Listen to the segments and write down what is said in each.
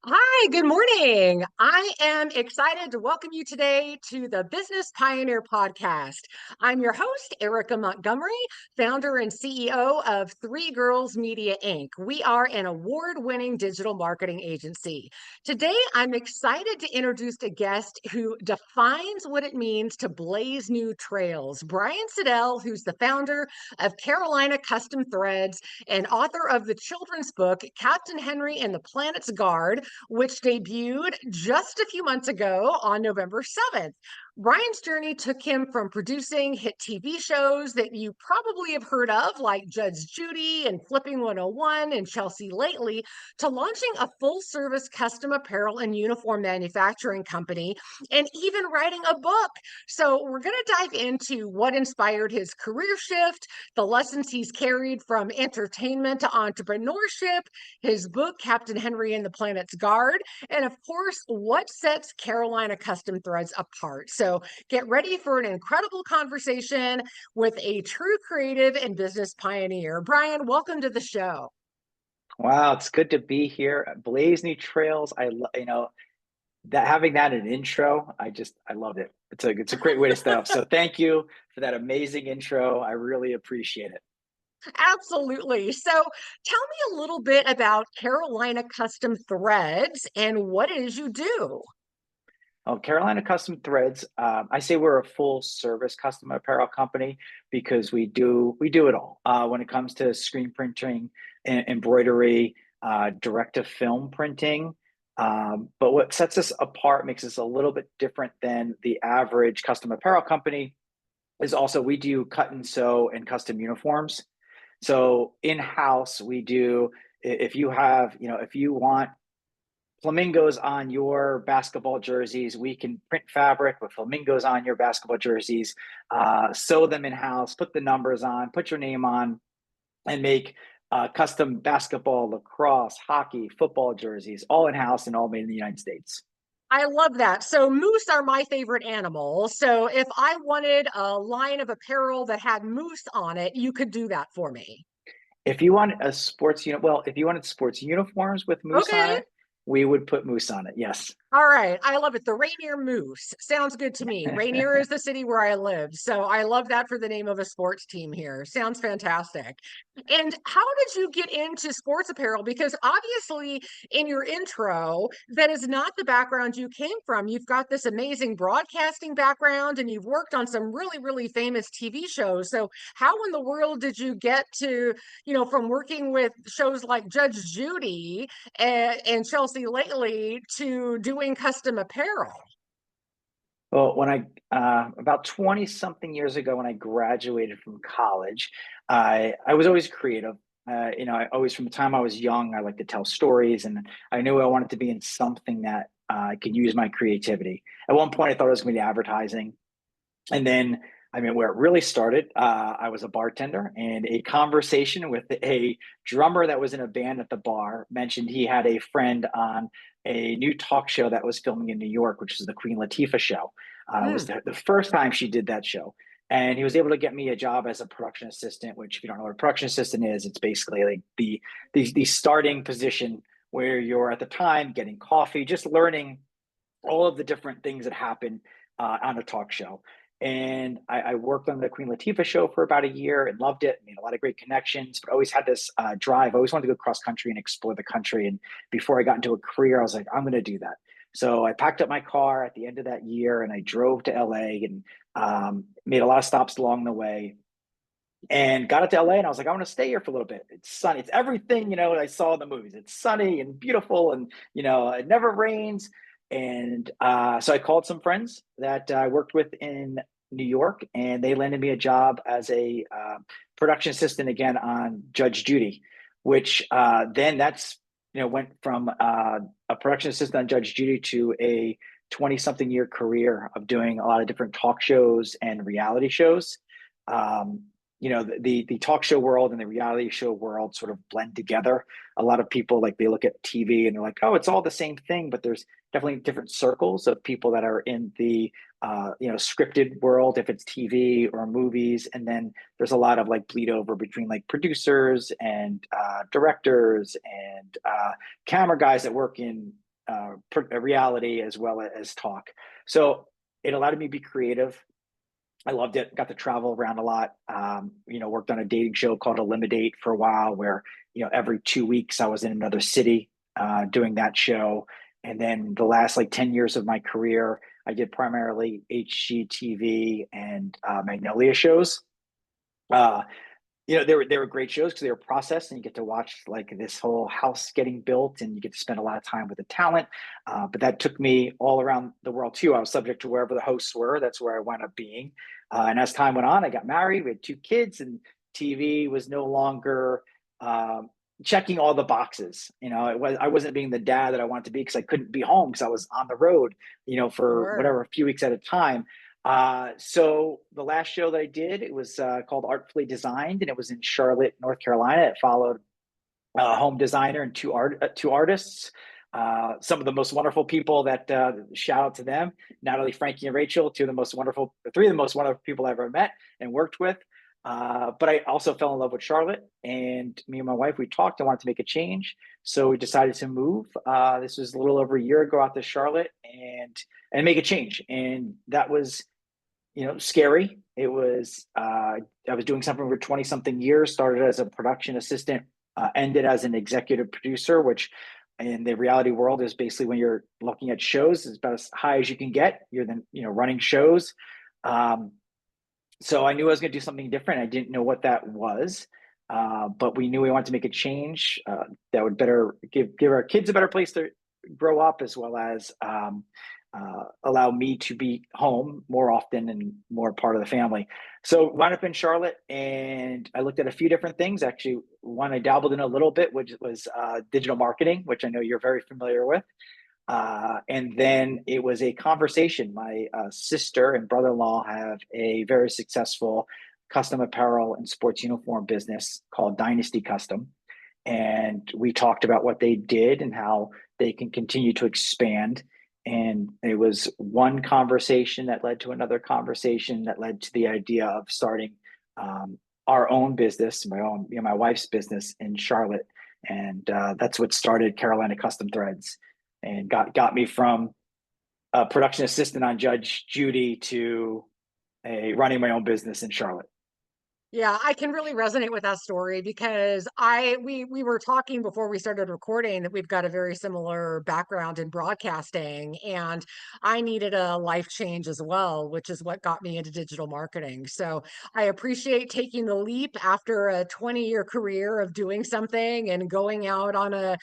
Hi, good morning. I am excited to welcome you today to the Business Pioneer Podcast. I'm your host, Erika Montgomery, founder and CEO of Three Girls Media Inc. We are an award-winning digital marketing agency. Today, I'm excited to introduce a guest who defines what it means to blaze new trails. Brian Siedel, who's the founder of Carolina Custom Threads and author of the children's book, Captain Henry and the Planet's Guard, which debuted just a few months ago on November 7th. Brian's journey took him from producing hit TV shows that you probably have heard of, like Judge Judy and Flipping 101 and Chelsea Lately, to launching a full service custom apparel and uniform manufacturing company, and even writing a book. So, we're going to dive into what inspired his career shift, the lessons he's carried from entertainment to entrepreneurship, his book, Captain Henry and the Planet's Guard, and of course, what sets Carolina Custom Threads apart. So get ready for an incredible conversation with a true creative and business pioneer. Brian, welcome to the show. Wow, it's good to be here. Blaze new trails. That having that in intro, I love it. It's a great way to start off. So thank you for that amazing intro. I really appreciate it. Absolutely. So tell me a little bit about Carolina Custom Threads and what it is you do. Oh, Carolina Custom Threads. I say we're a full service custom apparel company because we do it all when it comes to screen printing, embroidery, direct to film printing. But what sets us apart, makes us a little bit different than the average custom apparel company, is also we do cut and sew and custom uniforms. So in house, we do. If you have, if you want flamingos on your basketball jerseys, we can print fabric with flamingos on your basketball jerseys, sew them in house, put the numbers on, put your name on, and make custom basketball, lacrosse, hockey, football jerseys, all in house and all made in the United States. I love that. So moose are my favorite animal. So if I wanted a line of apparel that had moose on it, you could do that for me. If you want a sports unit, well, if you wanted sports uniforms with moose on Okay. it, we would put moose on it. Yes. All right. I love it. The Rainier Moose. Sounds good to me. Rainier is the city where I live. So I love that for the name of a sports team here. Sounds fantastic. And how did you get into sports apparel? Because obviously, in your intro, that is not the background you came from. You've got this amazing broadcasting background and you've worked on some really, really famous TV shows. So, how in the world did you get to, from working with shows like Judge Judy and Chelsea Lately to doing custom apparel? Well, when about 20 something years ago, when I graduated from college, I was always creative. I always, from the time I was young, I like to tell stories, and I knew I wanted to be in something that I could use my creativity. At one point, I thought it was going to be advertising. And then, I mean, where it really started, I was a bartender, and a conversation with a drummer that was in a band at the bar mentioned he had a friend on a new talk show that was filming in New York, which is the Queen Latifah show. It was Mm. the first time she did that show. And he was able to get me a job as a production assistant, which, if you don't know what a production assistant is, it's basically like the starting position where you're at the time getting coffee, just learning all of the different things that happen on a talk show. And I worked on the Queen Latifah show for about a year and loved it. Made a lot of great connections, but always had this drive. I always wanted to go cross country and explore the country. And before I got into a career, I was like, I'm going to do that. So I packed up my car at the end of that year and I drove to LA and made a lot of stops along the way and got it to LA. And I was like, I want to stay here for a little bit. It's sunny. It's everything, I saw in the movies. It's sunny and beautiful and, it never rains. And so I called some friends that I worked with in New York, and they landed me a job as a production assistant again on Judge Judy, which then went from a production assistant on Judge Judy to a 20 something year career of doing a lot of different talk shows and reality shows. Um, the talk show world and the reality show world sort of blend together. A lot of people, like, they look at TV and they're like, oh, it's all the same thing, but there's definitely different circles of people that are in the scripted world, if it's TV or movies, and then there's a lot of like bleed over between like producers and directors and camera guys that work in reality as well as talk. So it allowed me to be creative. I loved it. Got to travel around a lot. Worked on a dating show called Eliminate for a while, where every 2 weeks I was in another city doing that show. And then the last like 10 years of my career, I did primarily HGTV and Magnolia shows. Uh, they were great shows because they were processed, and you get to watch like this whole house getting built, and you get to spend a lot of time with the talent. But that took me all around the world too. I was subject to wherever the hosts were. That's where I wound up being. And as time went on, I got married. We had 2 kids, and TV was no longer checking all the boxes. I wasn't being the dad that I wanted to be because I couldn't be home because I was on the road, for Sure. whatever, a few weeks at a time. So the last show that I did, it was called Artfully Designed, and it was in Charlotte, North Carolina. It followed a home designer and two artists. Some of the most wonderful people that shout out to them, Natalie, Frankie, and Rachel, three of the most wonderful people I ever met and worked with. But I also fell in love with Charlotte, and me and my wife, we talked and wanted to make a change. So we decided to move. This was a little over a year ago out to Charlotte and make a change. And that was scary. It was, I was doing something for 20 something years, started as a production assistant, ended as an executive producer, which in the reality world is basically when you're looking at shows, is about as high as you can get. You're then, running shows. So I knew I was going to do something different. I didn't know what that was. But we knew we wanted to make a change that would better give our kids a better place to grow up, as well as allow me to be home more often and more part of the family. So wound up in Charlotte, and I looked at a few different things. Actually, one I dabbled in a little bit, which was digital marketing, which I know you're very familiar with. And then it was a conversation. My sister and brother-in-law have a very successful custom apparel and sports uniform business called Dynasty Custom. And we talked about what they did and how they can continue to expand. And it was one conversation that led to another conversation that led to the idea of starting our own business, my wife's business in Charlotte. And that's what started Carolina Custom Threads, and got me from a production assistant on Judge Judy to running my own business in Charlotte. Yeah, I can really resonate with that story because we were talking before we started recording that we've got a very similar background in broadcasting, and I needed a life change as well, which is what got me into digital marketing. So I appreciate taking the leap after a 20-year career of doing something and going out on a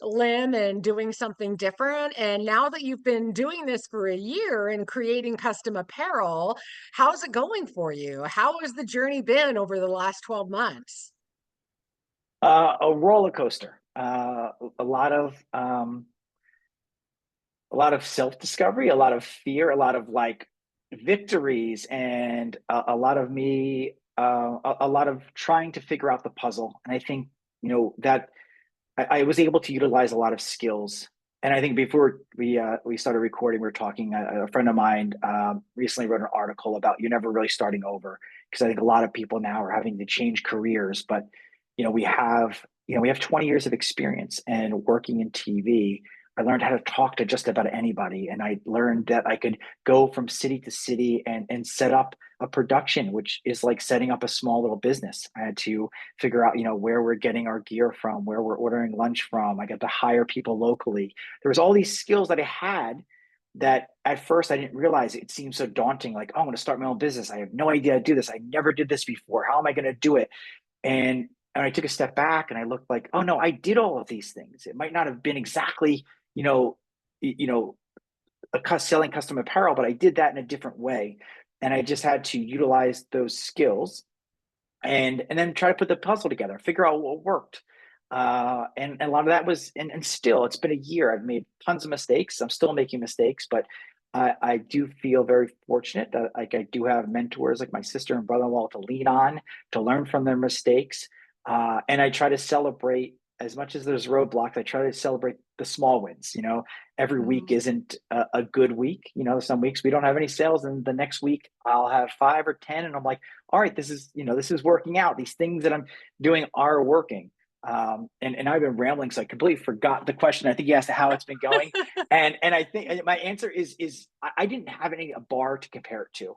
limb and doing something different. And now that you've been doing this for a year and creating custom apparel, how's it going for you? How has the journey been over the last 12 months? A roller coaster. A lot of self discovery, a lot of fear, a lot of like victories, and a lot of me, a lot of trying to figure out the puzzle. And I think that I was able to utilize a lot of skills. And I think before we started recording, we were talking. A friend of mine recently wrote an article about you never really starting over, because I think a lot of people now are having to change careers. But we have 20 years of experience, and working in TV, I learned how to talk to just about anybody, and I learned that I could go from city to city and set up a production, which is like setting up a small little business. I had to figure out, where we're getting our gear from, where we're ordering lunch from. I got to hire people locally. There was all these skills that I had that at first I didn't realize. It seemed so daunting. Like, oh, I'm going to start my own business. I have no idea how to do this. I never did this before. How am I going to do it? And I took a step back and I looked like, oh no, I did all of these things. It might not have been exactly, you know, you know, selling custom apparel, but I did that in a different way. And I just had to utilize those skills and then try to put the puzzle together, figure out what worked. And a lot of that was, and still, it's been a year. I've made tons of mistakes. I'm still making mistakes, but I do feel very fortunate that like I do have mentors like my sister and brother-in-law to lean on, to learn from their mistakes. And I try to celebrate as much as there's roadblocks. I try to celebrate the small wins. Every week Mhm. isn't a good week. Some weeks we don't have any sales, and the next week I'll have 5 or 10, and I'm like, all right, this is working out. These things that I'm doing are working. And I've been rambling, so I completely forgot the question. I think you asked how it's been going, and I think my answer is I didn't have any a bar to compare it to.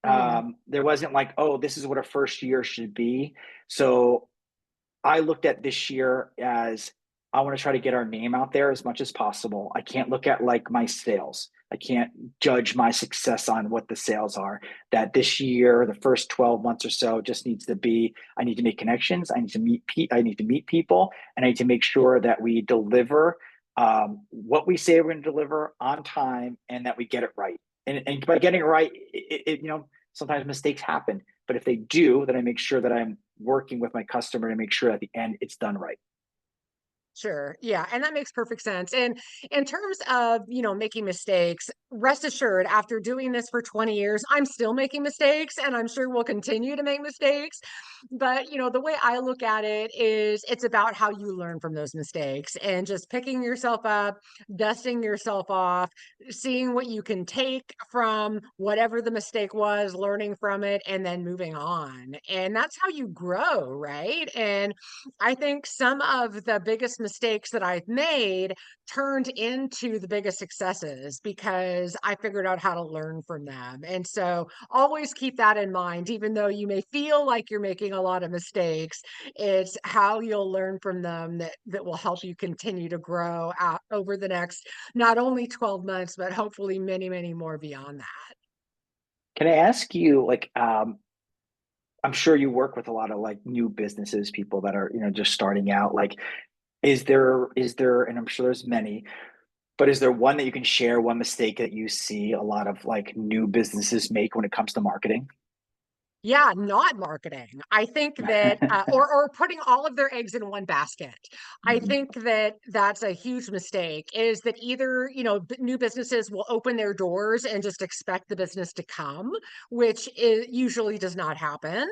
Mhm. There wasn't like, oh, this is what a first year should be. So I looked at this year as I want to try to get our name out there as much as possible. I can't look at like my sales. I can't judge my success on what the sales are. That this year, the first 12 months or so, just needs to be I need to make connections. I need to meet people, and I need to make sure that we deliver what we say we're going to deliver on time, and that we get it right. And by getting it right, sometimes mistakes happen, but if they do, then I make sure that I'm working with my customer to make sure at the end it's done right. Sure. Yeah. And that makes perfect sense. And in terms of, making mistakes, rest assured, after doing this for 20 years, I'm still making mistakes and I'm sure we'll continue to make mistakes. But, the way I look at it is it's about how you learn from those mistakes and just picking yourself up, dusting yourself off, seeing what you can take from whatever the mistake was, learning from it, and then moving on. And that's how you grow, right? And I think some of the biggest mistakes that I've made turned into the biggest successes because I figured out how to learn from them. And so always keep that in mind, even though you may feel like you're making a lot of mistakes, it's how you'll learn from them that will help you continue to grow out over the next not only 12 months, but hopefully many, many more beyond that. Can I ask you, like, I'm sure you work with a lot of like new businesses, people that are, just starting out. Like, is there, and I'm sure there's many, but is there one that you can share, one mistake that you see a lot of like new businesses make when it comes to marketing? Yeah, not marketing. I think that, or putting all of their eggs in one basket. I Mhm. think that that's a huge mistake. Is that either new businesses will open their doors and just expect the business to come, which usually does not happen,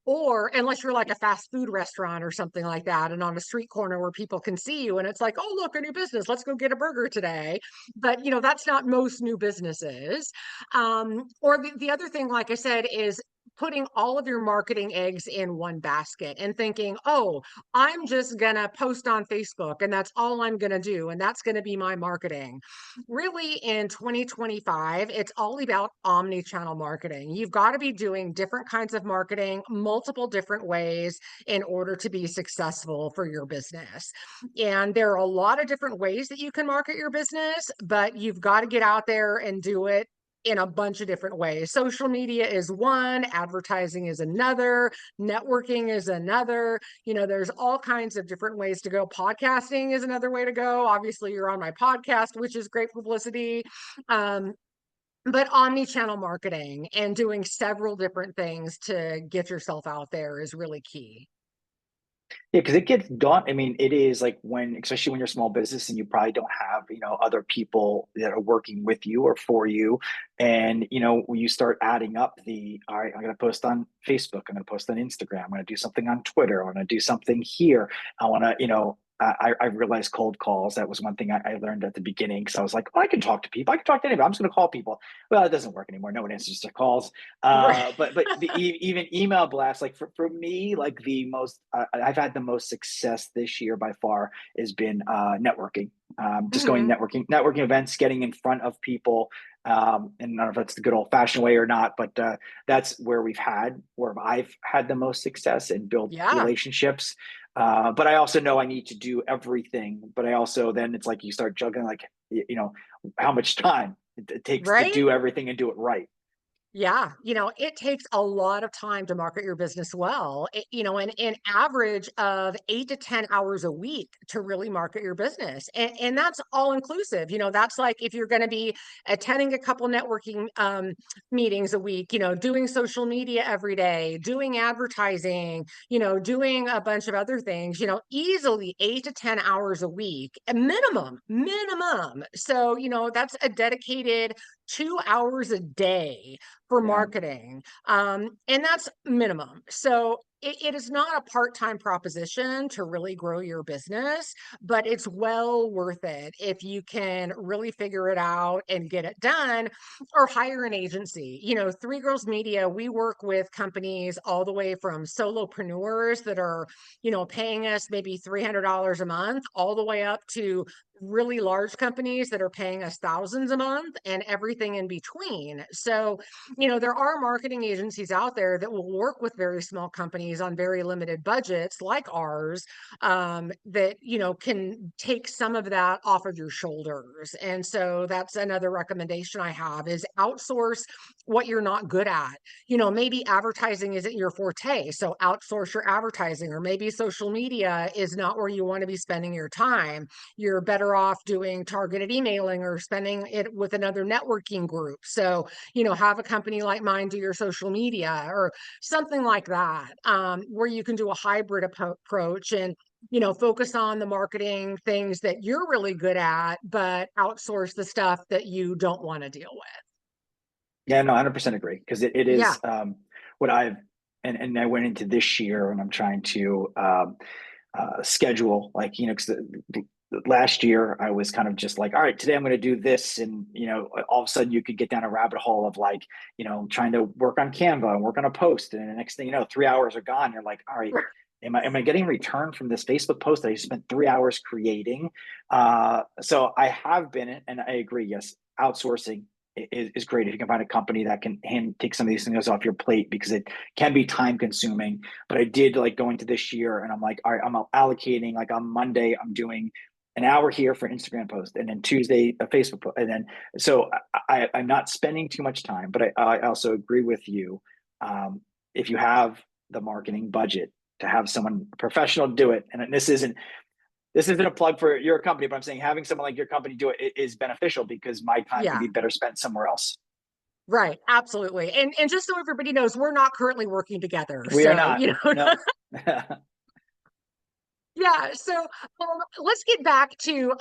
or unless you're like a fast food restaurant or something like that, and on a street corner where people can see you, and it's like, oh look, a new business, let's go get a burger today. But that's not most new businesses. Or the other thing, like I said, is putting all of your marketing eggs in one basket and thinking, oh, I'm just going to post on Facebook and that's all I'm going to do. And that's going to be my marketing. Really, in 2025, it's all about omni channel marketing. You've got to be doing different kinds of marketing, multiple different ways in order to be successful for your business. And there are a lot of different ways that you can market your business, but you've got to get out there and do it in a bunch of different ways. Social media is one, advertising is another, networking is another. There's all kinds of different ways to go. Podcasting is another way to go. Obviously, you're on my podcast, which is great publicity. Um, but omni-channel marketing and doing several different things to get yourself out there is really key. Yeah, because it gets done. I mean, it is like especially when you're a small business and you probably don't have, other people that are working with you or for you. And, when you start adding up all right, I'm going to post on Facebook, I'm going to post on Instagram, I'm going to do something on Twitter, I want to do something here. I want to, I realized cold calls. That was one thing I learned at the beginning. So I was like, oh, I can talk to people. I can talk to anybody. I'm just going to call people. Well, it doesn't work anymore. No one answers their calls. Right. Even email blasts, like for me, like I've had the most success this year by far has been networking. Just going Mhm. networking events, getting in front of people. And I don't know if that's the good old fashioned way or not, but that's where I've had the most success and built Yeah. relationships. But I also know I need to do everything. But I also then it's like you start juggling, like how much time it takes to Right. do everything and do it right. Yeah, it takes a lot of time to market your business well. An average of 8 to 10 hours a week to really market your business, and that's all inclusive. That's like if you're going to be attending a couple networking meetings a week. Doing social media every day, doing advertising. Doing a bunch of other things. Easily 8 to 10 hours a week, a minimum. So that's a dedicated 2 hours a day for Yeah. marketing. And that's minimum. So it is not a part-time proposition to really grow your business, but it's well worth it if you can really figure it out and get it done, or hire an agency. Three Girls Media, we work with companies all the way from solopreneurs that are, paying us maybe $300 a month, all the way up to really large companies that are paying us thousands a month, and everything in between. So, there are marketing agencies out there that will work with very small companies on very limited budgets like ours, that, can take some of that off of your shoulders. And so that's another recommendation I have, is outsource what you're not good at. Maybe advertising isn't your forte, so outsource your advertising, or maybe social media is not where you want to be spending your time. You're better off doing targeted emailing or spending it with another networking group. So, have a company like mine do your social media or something like that, where you can do a hybrid approach and, focus on the marketing things that you're really good at, but outsource the stuff that you don't want to deal with. Yeah, no, 100% agree, because it Yeah. is what I've and I went into this year and I'm trying to schedule, like, 'cause last year I was kind of just like, all right, today I'm going to do this, and all of a sudden you could get down a rabbit hole of, like, trying to work on Canva and work on a post, and the next thing you know, 3 hours are gone. You're like, all right, am I getting return from this Facebook post that I spent 3 hours creating? So I have been, and I agree, yes, outsourcing is great if you can find a company that can take some of these things off your plate, because it can be time consuming. But I did, like, go into this year and I'm like, all right, I'm allocating, like, on Monday I'm doing an hour here for Instagram post, and then Tuesday a Facebook post, and then so I'm not spending too much time. But I also agree with you. If you have the marketing budget to have someone professional do it, and this isn't a plug for your company, but I'm saying having someone like your company do it is beneficial, because my time can Yeah. be better spent somewhere else. Right. Absolutely. And just so everybody knows, we're not currently working together. We are So, not. No. yeah. So, let's get back to,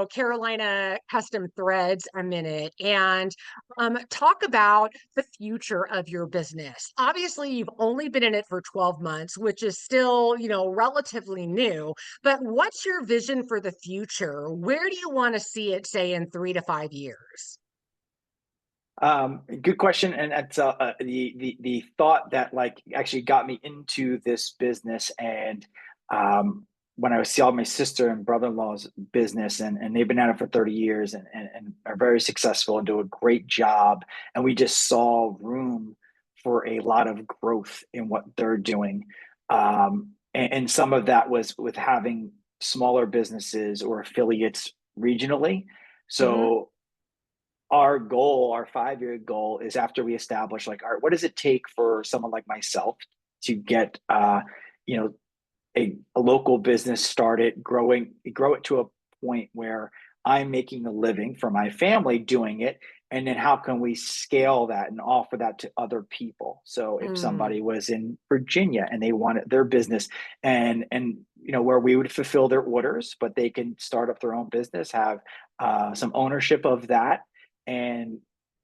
Carolina Custom Threads a minute, and talk about the future of your business. Obviously, you've only been in it for 12 months, which is still, relatively new. But what's your vision for the future? Where do you want to see it, say, in 3 to 5 years? Good question, and that's the thought that, like, actually got me into this business. And when I saw my sister and brother-in-law's business, and they've been at it for 30 years, and are very successful and do a great job, and we just saw room for a lot of growth in what they're doing. And some of that was with having smaller businesses or affiliates regionally. Hmm. So our goal, our 5-year goal, is, after we establish, like, all right, what does it take for someone like myself to get you know a local business started, grow it to a point where I'm making a living for my family doing it, and then how can we scale that and offer that to other people? So if Mm. somebody was in Virginia and they wanted their business, and where we would fulfill their orders, but they can start up their own business, have some ownership of that. And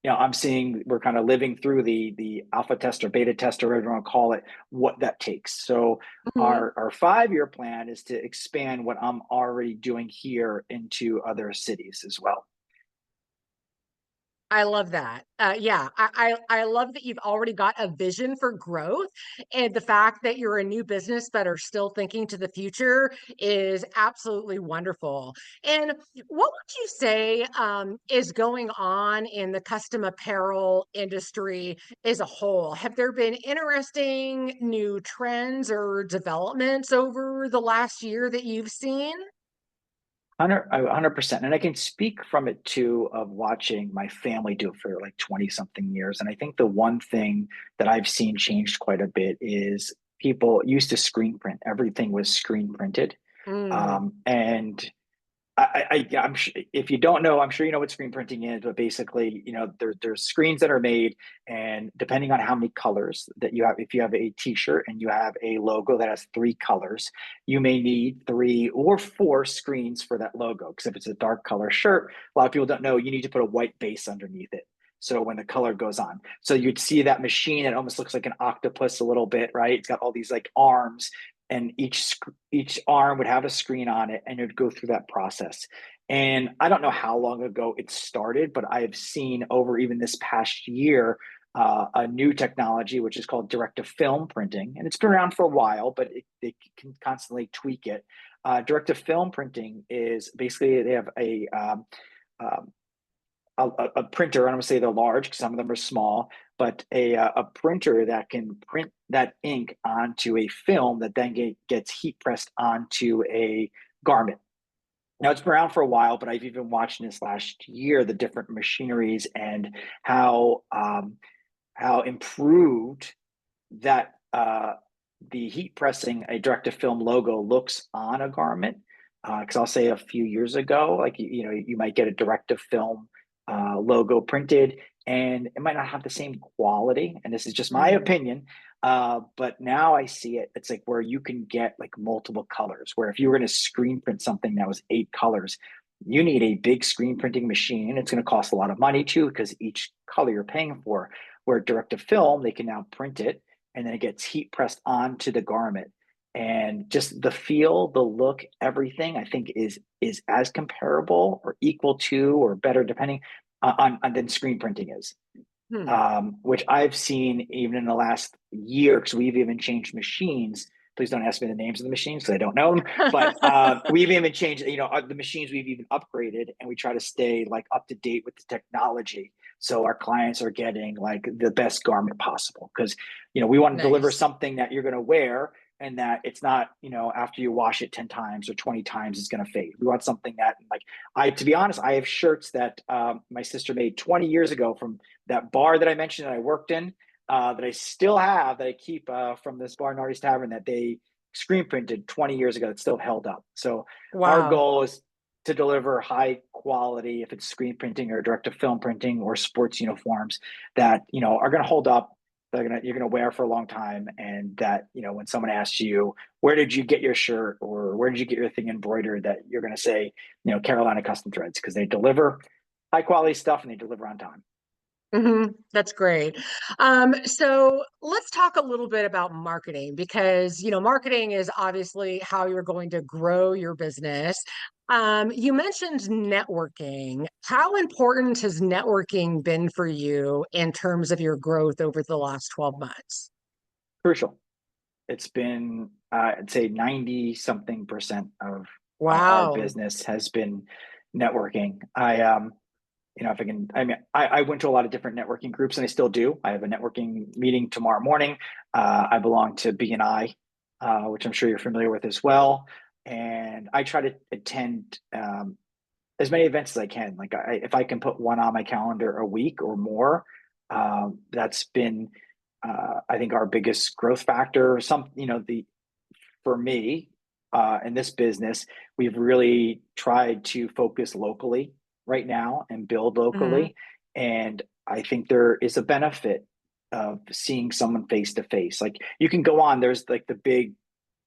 I'm seeing, we're kind of living through the alpha test or beta test, or whatever you want to call it, what that takes. So Mhm. our 5-year plan is to expand what I'm already doing here into other cities as well. I love that. Yeah, I love that you've already got a vision for growth, and the fact that you're a new business but are still thinking to the future is absolutely wonderful. And what would you say, is going on in the custom apparel industry as a whole? Have there been interesting new trends or developments over the last year that you've seen? 100%. And I can speak from it too, of watching my family do it for like 20 something years. And I think the one thing that I've seen changed quite a bit is, people used to screen print. Everything was screen printed. Mm. And I'm sure, if you don't know, I'm sure you know what screen printing is. But basically, there's screens that are made, and depending on how many colors that you have, if you have a T-shirt and you have a logo that has 3 colors, you may need 3 or 4 screens for that logo. Because if it's a dark color shirt, a lot of people don't know, you need to put a white base underneath it. So when the color goes on, so you'd see that machine, it almost looks like an octopus a little bit, right? It's got all these like arms, and each arm would have a screen on it, and it'd go through that process. And I don't know how long ago it started, but I've seen over even this past year a new technology, which is called direct-to-film printing. And it's been around for a while, but they can constantly tweak it. Direct-to-film printing is basically they have um, a printer. I don't want to say they're large because some of them are small, but a printer that can print that ink onto a film that then gets heat pressed onto a garment. Now it's been around for a while, but I've even watched in this last year the different machineries and how improved that the heat pressing a direct-to-film logo looks on a garment. Because I'll say a few years ago, like you might get a direct-to-film logo printed, and it might not have the same quality. And this is just my opinion. But now I see it. It's like where you can get like multiple colors. Where if you were going to screen print something that was 8 colors, you need a big screen printing machine. It's going to cost a lot of money too, because each color you're paying for. Where direct to film, they can now print it, and then it gets heat pressed onto the garment. And just the feel, the look, everything I think is as comparable or equal to or better, depending on than screen printing is. Which I've seen even in the last year, because we've even changed machines. Please don't ask me the names of the machines because I don't know them. But we've even changed, the machines we've even upgraded, and we try to stay like up to date with the technology. So our clients are getting like the best garment possible, because we want to deliver something that you're going to wear, and that it's not, after you wash it 10 times or 20 times, it's going to fade. We want something that, like, to be honest, I have shirts that my sister made 20 years ago from that bar that I mentioned that I worked in, that I still have, that I keep from this bar, Nardi's Tavern, that they screen printed 20 years ago. That's still held up. So our goal is to deliver high quality, if it's screen printing or direct to film printing or sports uniforms that, are going to hold up. You're going to wear for a long time. And that, when someone asks you, where did you get your shirt, or where did you get your thing embroidered, that you're going to say, Carolina Custom Threads, because they deliver high quality stuff and they deliver on time. That's great. So let's talk a little bit about marketing, because, marketing is obviously how you're going to grow your business. You mentioned networking. How important has networking been for you in terms of your growth over the last 12 months? Crucial. It's been, I'd say 90 something percent of our Wow. business has been networking. If I can, I went to a lot of different networking groups, and I still do. I have a networking meeting tomorrow morning. I belong to BNI, which I'm sure you're familiar with as well. And I try to attend as many events as I can. Like if I can put one on my calendar a week or more, that's been, I think, our biggest growth factor. For me, in this business, we've really tried to focus locally right now and build locally. And I think there is a benefit of seeing someone face to face. Like you can go on, there's like the big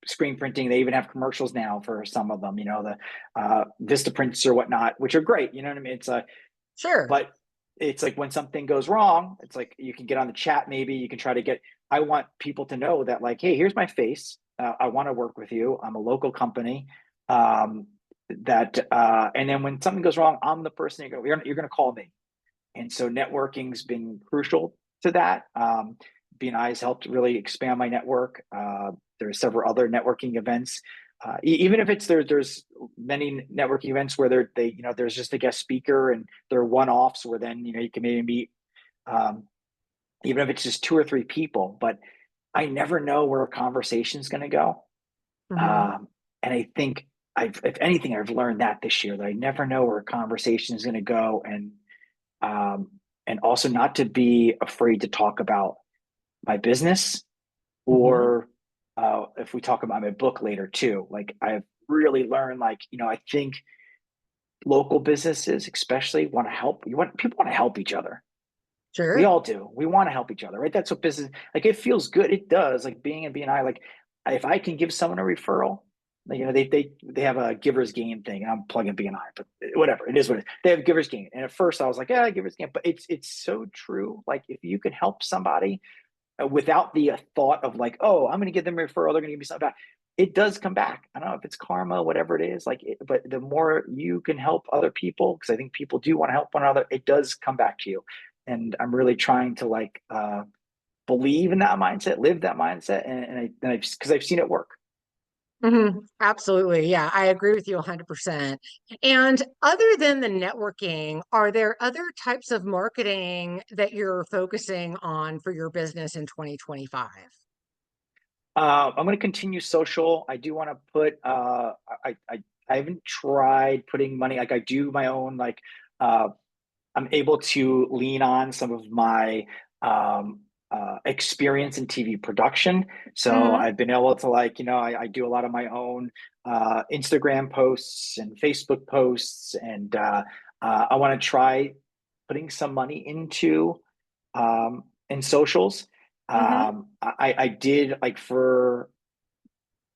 screen printing. They even have commercials now for some of them, the Vista prints or whatnot, which are great. You know what I mean? It's Sure. but it's like when something goes wrong, it's like you can get on the chat. Maybe you can try to get, I want people to know that, like, hey, here's my face. I want to work with you. I'm a local company. And then when something goes wrong, I'm the person you're going to call me. And so networking's been crucial to that. BNI has helped really expand my network. There are several other networking events. Even if it's there's many networking events where there's just a guest speaker and they're one-offs, where then you can maybe meet, even if it's just 2 or 3 people. But I never know where a conversation is going to go, and I think if anything, I've learned that this year, that I never know where a conversation is going to go, and also not to be afraid to talk about my business, or if we talk about my book later too. Like I've really learned, I think local businesses especially want to help. People want to help each other. Sure. We all do. We want to help each other, right? That's what business, like, it feels good. It does. Like being in BNI, like if I can give someone a referral, they have a giver's gain thing, and I'm plugging BNI, but whatever, it is what it is. They have giver's gain, and at first I was like, yeah, giver's gain, but it's so true. Like if you can help somebody without the thought of like, oh, I'm going to give them a referral, they're going to give me something back. It does come back. I don't know if it's karma, whatever it is. But the more you can help other people, because I think people do want to help one another, it does come back to you. And I'm really trying to believe in that mindset, live that mindset, and because I've seen it work. Absolutely. Yeah, I agree with you 100%. And other than the networking, are there other types of marketing that you're focusing on for your business in 2025? I'm going to continue social. I do want to put. I haven't tried putting money. Like I do my own. Uh, I'm able to lean on some of my experience in TV production. So Hmm. I've been able to I do a lot of my own Instagram posts and Facebook posts, and I want to try putting some money into in socials. Hmm. I did like for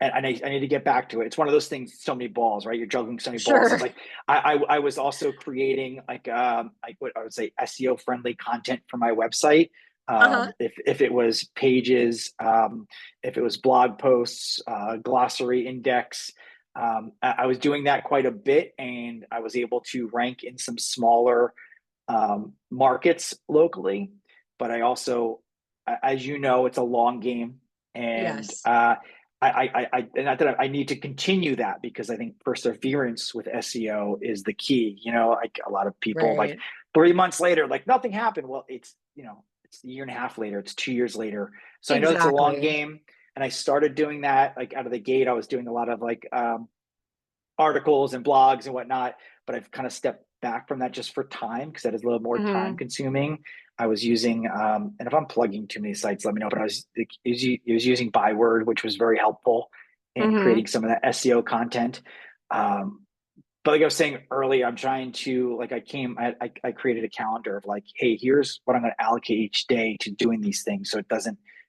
and I need to get back to it. It's one of those things, so many balls, right? You're juggling so many balls. Sure. It's like I was also creating like what I would say SEO friendly content for my website. Uh-huh. If it was pages, if it was blog posts, glossary index, I was doing that quite a bit, and I was able to rank in some smaller markets locally. But I also, as you know, it's a long game, and Yes. not that I need to continue that, because I think perseverance with SEO is the key. Like a lot of people, like Right. 3 months later, like nothing happened. Well, it's a year and a half later, it's 2 years later. So I know it's a long Exactly. game, and I started doing that like out of the gate. I was doing a lot of articles and blogs and whatnot, but I've kind of stepped back from that just for time, because that is a little more time Hmm. consuming. I was using, and if I'm plugging too many sites, let me know. But I was using Byword, which was very helpful in Hmm. creating some of that SEO content. Um, but like I was saying earlier, I'm trying to I created a calendar of like, hey, here's what I'm going to allocate each day to doing these things, so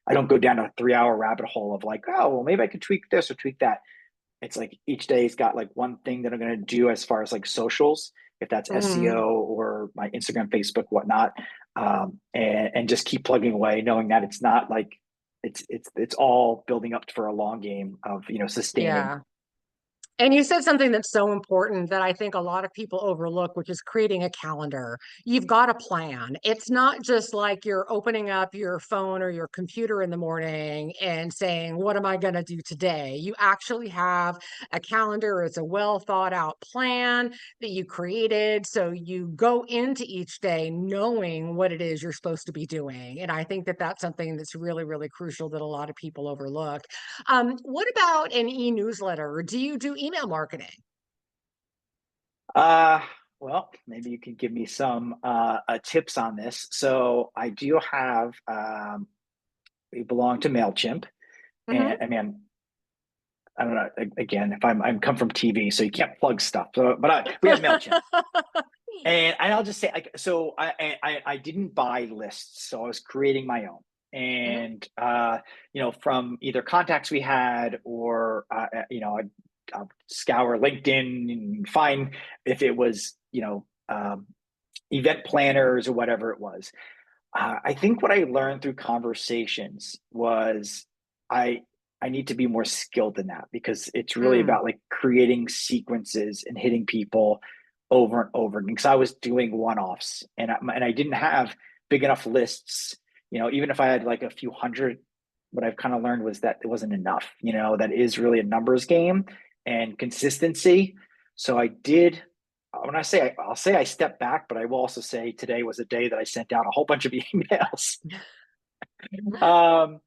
I don't go down a 3 hour rabbit hole of like, oh, well, maybe I could tweak this or tweak that. It's like each day's got like one thing that I'm going to do as far as like socials, if that's Hmm. SEO or my Instagram, Facebook, whatnot, and just keep plugging away, knowing that it's not like it's all building up for a long game of sustaining. Yeah. And you said something that's so important that I think a lot of people overlook, which is creating a calendar. You've got a plan. It's not just like you're opening up your phone or your computer in the morning and saying, what am I going to do today? You actually have a calendar. It's a well thought out plan that you created. So you go into each day knowing what it is you're supposed to be doing. And I think that that's something that's really, really crucial that a lot of people overlook. What about an e-newsletter? Do you do email marketing? Uh, well, maybe you can give me some tips on this. So I do have we belong to Mailchimp, and Hmm. I mean, I don't know. Again, if I'm come from TV, so you can't plug stuff. So, but we have Mailchimp, and I'll just say, like, so I didn't buy lists, so I was creating my own, Hmm. and from either contacts we had, or I'd scour LinkedIn and find if it was event planners or whatever it was. I think what I learned through conversations was I I need to be more skilled than that, because it's really Mm. about like creating sequences and hitting people over and over again. Because I was doing one-offs, and I didn't have big enough lists. Even if I had like a few hundred, what I've kind of learned was that it wasn't enough. That is really a numbers game and consistency. So I did when I say I'll say I stepped back, but I will also say today was a day that I sent out a whole bunch of emails. Um,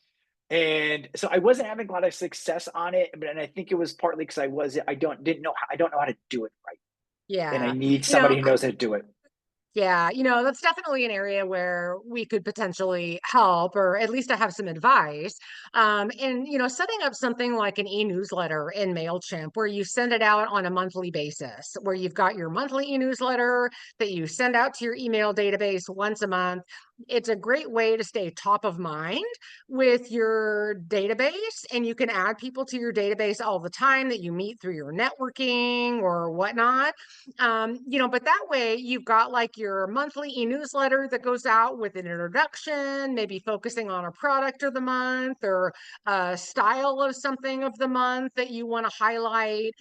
and so I wasn't having a lot of success on it, but and I think it was partly because I don't know how to do it right, and I Yeah. need You know, somebody who knows how to do it. Yeah, that's definitely an area where we could potentially help, or at least I have some advice. And setting up something like an e-newsletter in MailChimp where you send it out on a monthly basis, where you've got your monthly e-newsletter that you send out to your email database once a month. It's a great way to stay top of mind with your database, and you can add people to your database all the time that you meet through your networking or whatnot. But that way you've got like your monthly e-newsletter that goes out with an introduction, maybe focusing on a product of the month or a style of something of the month that you want to highlight,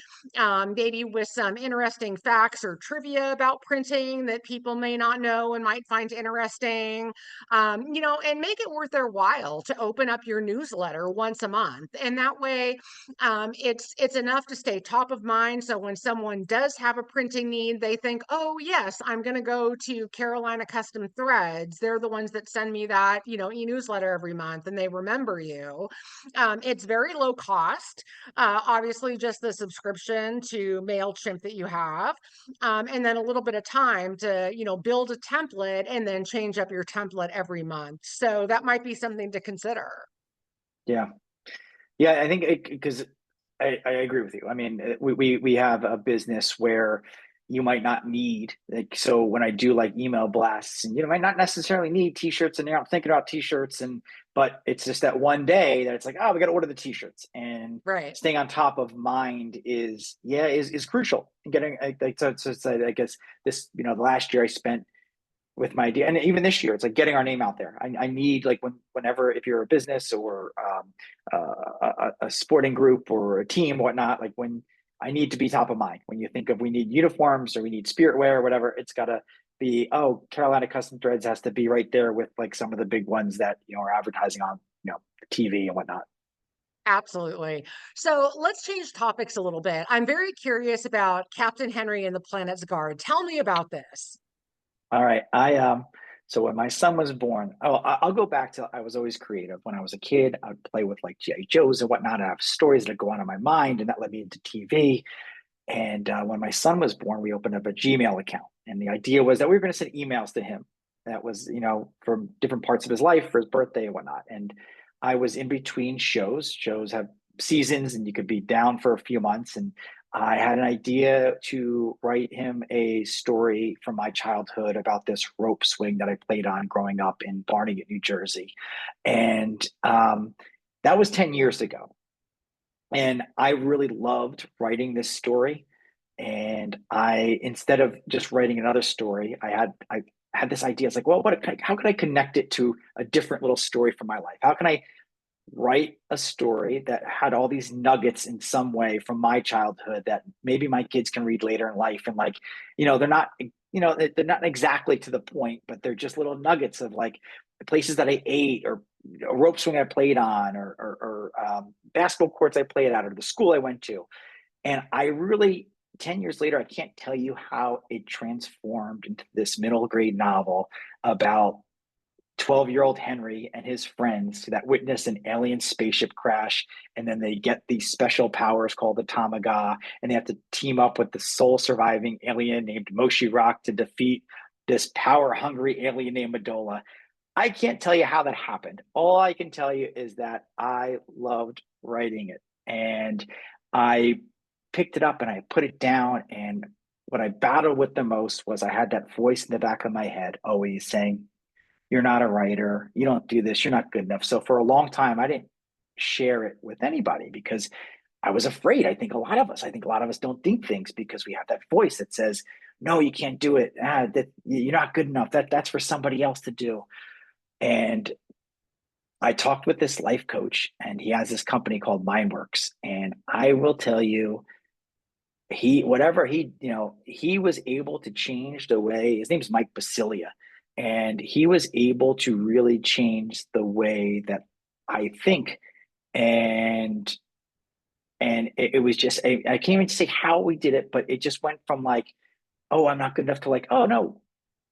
maybe with some interesting facts or trivia about printing that people may not know and might find interesting. And make it worth their while to open up your newsletter once a month. And that way, it's enough to stay top of mind. So when someone does have a printing need, they think, oh yes, I'm going to go to Carolina Custom Threads. They're the ones that send me that, e-newsletter every month, and they remember you. It's very low cost. Obviously, just the subscription to MailChimp that you have, and then a little bit of time to, build a template and then change up your template every month. So that might be something to consider. Yeah. Yeah, I think because I agree with you. I mean, we have a business where you might not need, like, so when I do like email blasts, and you might not necessarily need t-shirts, and you're not thinking about t-shirts, but it's just that one day that it's like, oh, we got to order the t-shirts, and Right. staying on top of mind is crucial. Getting like so it's I guess this, the last year I spent with my idea, and even this year it's like getting our name out there. I need, like, whenever, if you're a business or a sporting group or a team, whatnot, like when I need to be top of mind when you think of, we need uniforms or we need spirit wear or whatever, it's got to be, oh, Carolina Custom Threads has to be right there with like some of the big ones that are advertising on TV and whatnot. Absolutely. So let's change topics a little bit. I'm very curious about Captain Henry and the Planet's Guard. Tell me about this. All right. So when my son was born, I'll go back to, I was always creative. When I was a kid, I would play with like G.I. Joes and whatnot. I have stories that go on in my mind, and that led me into TV. And when my son was born, we opened up a Gmail account. And the idea was that we were going to send emails to him that was, from different parts of his life for his birthday and whatnot. And I was in between shows. Shows have seasons, and you could be down for a few months. And I had an idea to write him a story from my childhood about this rope swing that I played on growing up in Barnegat, New Jersey. And that was 10 years ago. And I really loved writing this story. And instead of just writing another story, I had this idea. It's like, well, how can I connect it to a different little story from my life? How can I write a story that had all these nuggets in some way from my childhood that maybe my kids can read later in life? And like, they're not exactly to the point, but they're just little nuggets of like the places that I ate, or a rope swing I played on, or basketball courts I played at, or the school I went to. And I really, 10 years later, I can't tell you how it transformed into this middle grade novel about 12-year-old Henry and his friends that witness an alien spaceship crash. And then they get these special powers called the Tamaga, and they have to team up with the sole surviving alien named Moshi Rock to defeat this power hungry alien named Madola. I can't tell you how that happened. All I can tell you is that I loved writing it, and I picked it up and I put it down. And what I battled with the most was I had that voice in the back of my head always saying, you're not a writer, you don't do this, you're not good enough. So for a long time, I didn't share it with anybody because I was afraid. I think a lot of us don't think things because we have that voice that says, no, you can't do it. That you're not good enough. That's for somebody else to do. And I talked with this life coach, and he has this company called Mindworks. And I will tell you, he whatever he was able to change the way, his name's Mike Basilia, and he was able to really change the way that I think. And it was just, I can't even say how we did it, but it just went from like, oh, I'm not good enough, to like, oh no,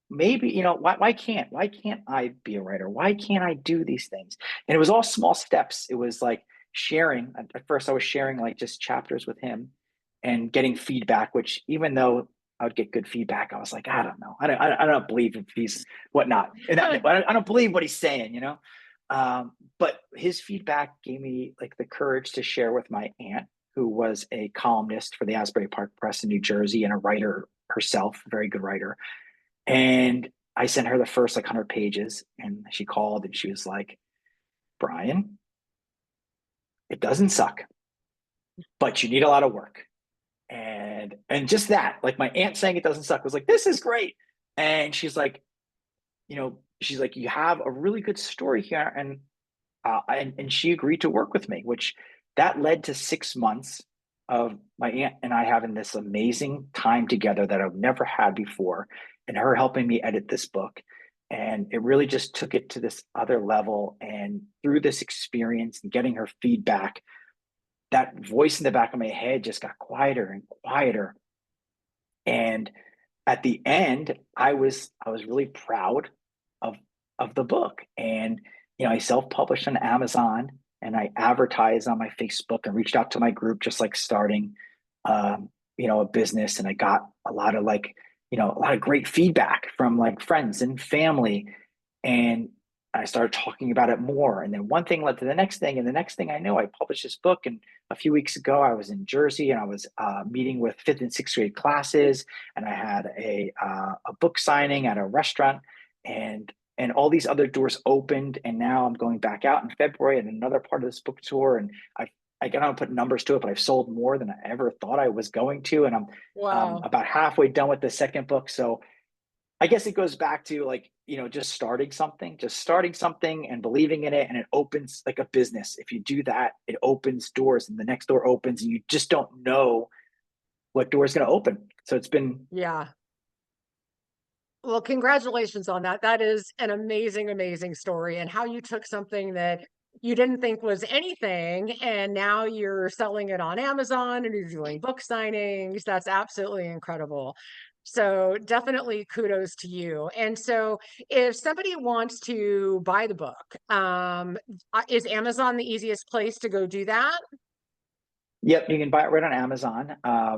maybe, why can't I be a writer? Why can't I do these things? And it was all small steps. It was like sharing. At first I was sharing like just chapters with him and getting feedback, which, even though I would get good feedback, I was like, I don't know. I don't believe if he's whatnot. And I don't believe what he's saying. But his feedback gave me like the courage to share with my aunt, who was a columnist for the Asbury Park Press in New Jersey and a writer herself, a very good writer. And I sent her the first like 100 pages, and she called and she was like, Brian, it doesn't suck, but you need a lot of work. And just that, like my aunt saying it doesn't suck was like, this is great. And she's like, she's like, you have a really good story here. And she agreed to work with me, which that led to 6 months of my aunt and I having this amazing time together that I've never had before, and her helping me edit this book. And it really just took it to this other level. And through this experience and getting her feedback, that voice in the back of my head just got quieter and quieter. And at the end, I was really proud of the book. And I self-published on Amazon, and I advertised on my Facebook and reached out to my group, just like starting a business. And I got a lot of great feedback from like friends and family. And I started talking about it more. And then one thing led to the next thing. And the next thing I know, I published this book. And a few weeks ago, I was in Jersey, and I was meeting with fifth and sixth grade classes. And I had a book signing at a restaurant. And all these other doors opened. And now I'm going back out in February at another part of this book tour. And I don't put numbers to it, but I've sold more than I ever thought I was going to. And I'm Wow. about halfway done with the second book. So I guess it goes back to like, just starting something and believing in it. And it opens like a business. If you do that, it opens doors, and the next door opens, and you just don't know what door is going to open. So it's been. Yeah. Well, congratulations on that. That is an amazing, amazing story, and how you took something that you didn't think was anything, and now you're selling it on Amazon and you're doing book signings. That's absolutely incredible. So definitely kudos to you. And so if somebody wants to buy the book, is Amazon the easiest place to go do that? Yep, you can buy it right on Amazon.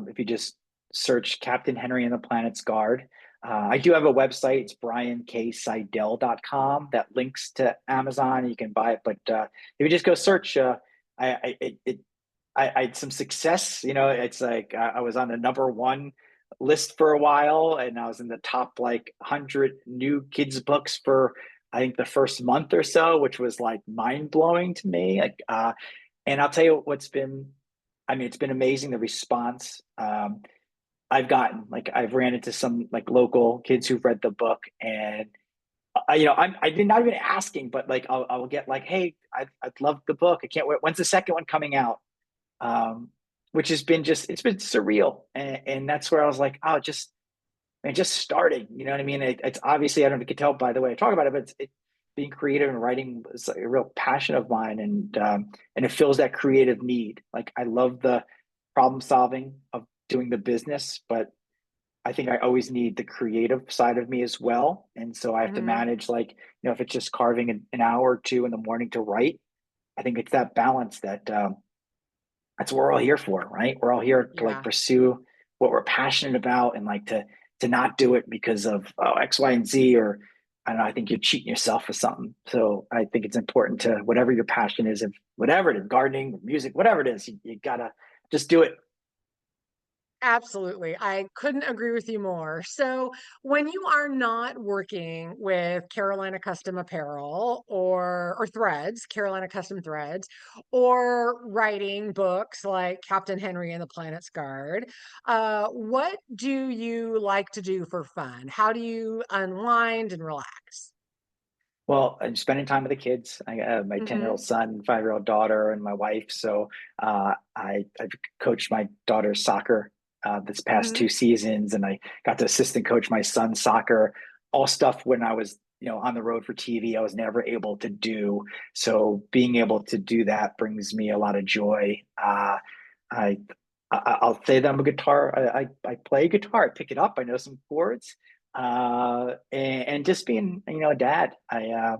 If you just search Captain Henry and the Planet's Guard. I do have a website. It's brianksiedel.com that links to Amazon. You can buy it, but if you just go search, I had some success. It's like I was on the number one list for a while, and I was in the top like 100 new kids books for I think the first month or so, which was like mind blowing to me. And I'll tell you what's been. I mean, it's been amazing, the response. I've ran into some like local kids who've read the book, and I did not even asking, but like I'll get like, hey, I've loved the book. I can't wait. When's the second one coming out? Which has been it's been surreal, and that's where I was like, oh, just starting. You know what I mean? It's obviously, I don't know if you can tell by the way I talk about it, but being creative and writing is like a real passion of mine, and it fills that creative need. Like I love the problem solving of doing the business, but I think I always need the creative side of me as well. And so I have to Hmm. manage, like, if it's just carving an hour or two in the morning to write, I think it's that balance that's what we're all here for, right? We're all here to like Yeah. pursue what we're passionate about, and like to not do it because of X, Y, and Z, or I don't know. I think you're cheating yourself with something. So I think it's important to whatever your passion is, if whatever it is, gardening, music, whatever it is, you gotta just do it. Absolutely. I couldn't agree with you more. So, when you are not working with Carolina Custom Apparel or Threads, Carolina Custom Threads, or writing books like Captain Henry and the Planet's Guard, what do you like to do for fun? How do you unwind and relax? Well, I'm spending time with the kids. I have my 10-year-old Hmm. son, 5-year-old daughter, and my wife. So I've coached my daughter's soccer this past Hmm. 2 seasons, and I got to assistant coach my son's soccer. All stuff when I was, on the road for TV, I was never able to do. So being able to do that brings me a lot of joy. I I'll say that I'm a guitar. I play guitar. I pick it up. I know some chords. And just being, a dad. My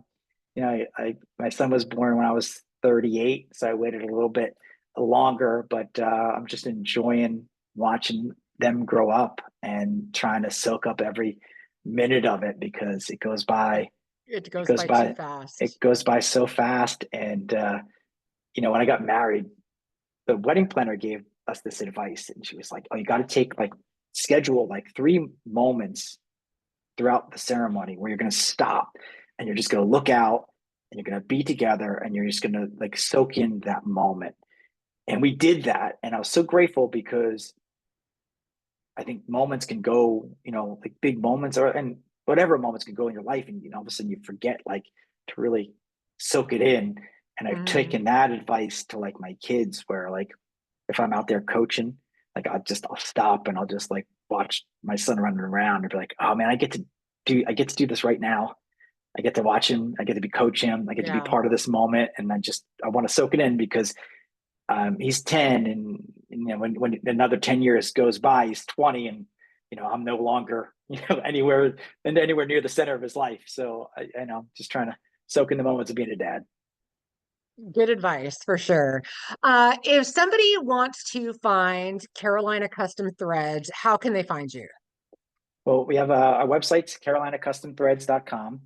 son was born when I was 38, so I waited a little bit longer. But I'm just enjoying watching them grow up and trying to soak up every minute of it, because it goes by. It It goes goes by too by. fast. It goes by so fast. And when I got married, the wedding planner gave us this advice, and she was like, oh, you got to take like schedule like 3 moments throughout the ceremony where you're going to stop and you're just going to look out and you're going to be together and you're just going to like soak in that moment. And we did that. And I was so grateful because I think moments can go, like big moments and whatever moments can go in your life. And, all of a sudden you forget like to really soak it in. And I've taken that advice to like my kids where like, if I'm out there coaching, like I'll stop and I'll just like watch my son running around and be like, oh man, I get to do this right now. I get to watch him. I get to be coach him. I get to be part of this moment. And I want to soak it in because he's 10 and when another 10 years goes by, he's 20 and, I'm no longer, anywhere near the center of his life. So I'm just trying to soak in the moments of being a dad. Good advice for sure. If somebody wants to find Carolina Custom Threads, how can they find you? Well, we have our website's carolinacustomthreads.com.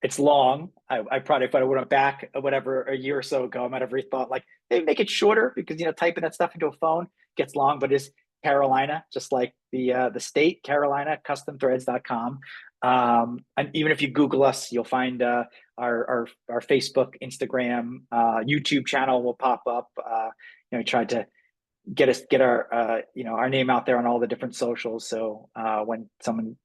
It's long. I probably, if I went back, whatever, a year or so ago, I might have rethought like, maybe make it shorter because, typing that stuff into a phone gets long, but it's Carolina, just like the state, carolinacustomthreads.com. And even if you Google us, you'll find our Facebook, Instagram, YouTube channel will pop up. We tried to get our name out there on all the different socials. So when someone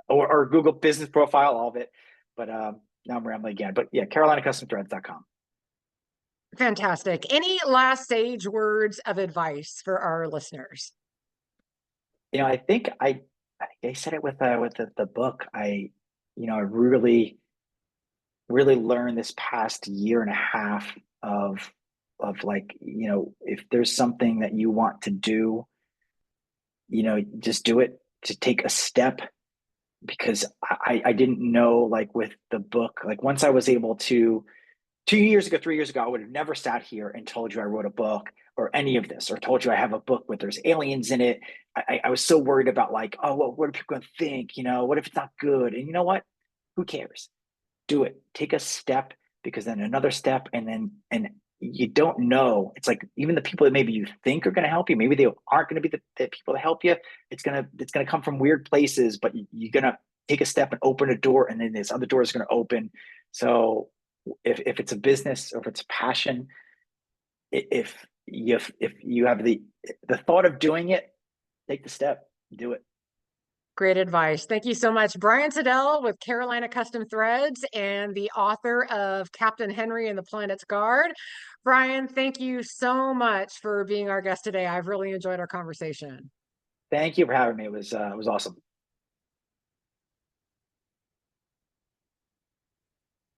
or Google business profile, all of it. But now I'm rambling again. But yeah, carolinacustomthreads.com. Fantastic. Any last sage words of advice for our listeners? I think I said it with the book. I really learned this past year and a half of like, if there's something that you want to do, just do it, to take a step, because I didn't know, like with the book, like once I was able to 3 years ago, I would have never sat here and told you I wrote a book or any of this, or told you I have a book with there's aliens in it. I was so worried about like, oh, well, what are people going to think? What if it's not good? And you know what? Who cares? Do it. Take a step, because then another step, and you don't know. It's like even the people that maybe you think are going to help you, maybe they aren't going to be the people to help you. It's gonna come from weird places, but you're gonna take a step and open a door, and then this other door is going to open. So if it's a business or if it's a passion, if you have the thought of doing it, take the step, do it. Great advice. Thank you so much. Brian Siedel with Carolina Custom Threads and the author of Captain Henry and the Planet's Guard. Brian, thank you so much for being our guest today. I've really enjoyed our conversation. Thank you for having me. It was awesome.